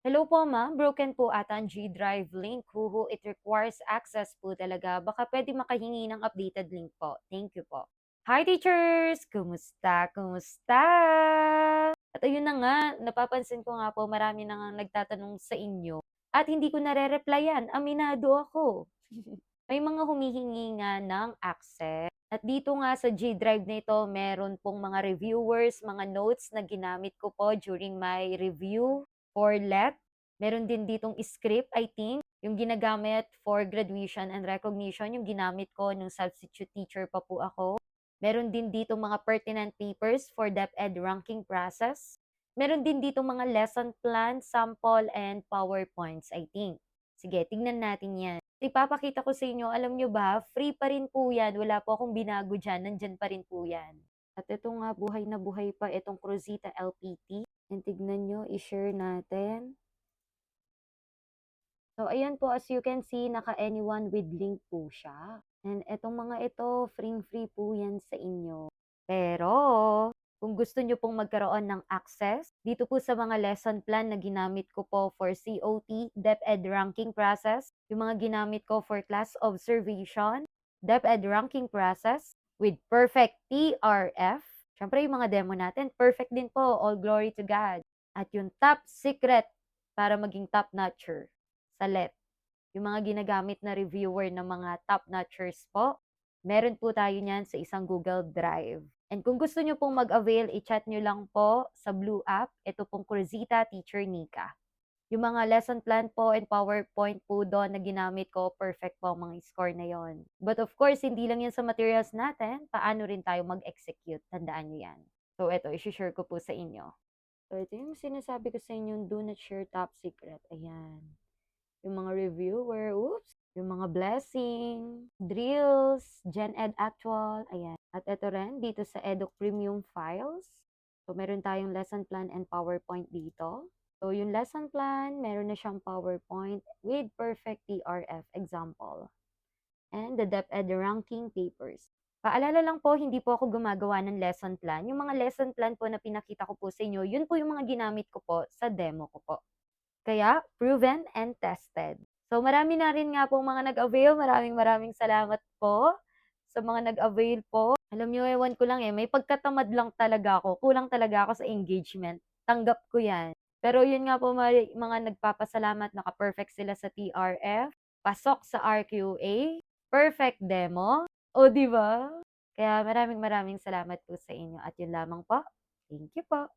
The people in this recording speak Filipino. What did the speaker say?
Hello po ma'am, broken po ata ang G Drive link. Huhu, it requires access po talaga. Baka pwede makahingi ng updated link po. Thank you po. Hi teachers! Kumusta? Kumusta? At ayun na nga, napapansin ko nga po marami na ngang nagtatanong sa inyo at hindi ko nare-replyan. Aminado ako. May mga humihingi nga ng access. At dito nga sa G Drive na ito, meron pong mga reviewers, mga notes na ginamit ko po during my review for LET. Meron din ditong script, I think, yung ginagamit for graduation and recognition, yung ginamit ko nung substitute teacher pa po ako. Meron din dito mga pertinent papers for DepEd ranking process. Meron din dito mga lesson plan, sample, and PowerPoints, I think. Sige, tignan natin yan. Ipapakita ko sa inyo, alam nyo ba, free pa rin po yan. Wala po akong binago dyan. Nandyan pa rin po yan. At ito nga, buhay na buhay pa itong Cruzita LPT. And tignan nyo, i-share natin. So, ayan po, as you can see, naka-anyone with link po siya. And itong mga ito, free po yan sa inyo. Pero, kung gusto nyo pong magkaroon ng access, dito po sa mga lesson plan na ginamit ko po for COT, DepEd ranking process, yung mga ginamit ko for class observation, DepEd ranking process, with perfect TRF, syempre yung mga demo natin, perfect din po, all glory to God. At yung top secret para maging top notcher sa LET, yung mga ginagamit na reviewer ng mga top notchers po, meron po tayo niyan sa isang Google Drive. And kung gusto nyo pong mag-avail, i-chat nyo lang po sa Blue App. Ito pong Cruzita Teacher Nika. Yung mga lesson plan po and PowerPoint po doon na ginamit ko, perfect po ang mga score na yon. But of course, hindi lang yan sa materials natin. Paano rin tayo mag-execute? Tandaan nyo yan. So, ito, isi-share ko po sa inyo. So, ito yung sinasabi ko sa inyo, do not share top secret. Ayan. Yung mga reviewer, oops, yung mga blessing, drills, Gen Ed Actual, ayan. At ito rin, dito sa Edoc Premium Files. So, meron tayong lesson plan and PowerPoint dito. So, yung lesson plan, meron na siyang PowerPoint with perfect TRF example. And the DepEd ranking papers. Paalala lang po, hindi po ako gumagawa ng lesson plan. Yung mga lesson plan po na pinakita ko po sa inyo, yun po yung mga ginamit ko po sa demo ko po. Kaya proven and tested. So marami na rin nga pong mga nag-avail. Maraming salamat po sa mga nag-avail po. Alam niyo, ewan ko lang may pagkatamad lang talaga ako. Kulang talaga ako sa engagement. Tanggap ko yan. Pero yun nga po, mga nagpapasalamat, naka-perfect sila sa TRF, pasok sa RQA, perfect demo. O, di ba? Kaya maraming salamat po sa inyo. At yun lamang po. Thank you po.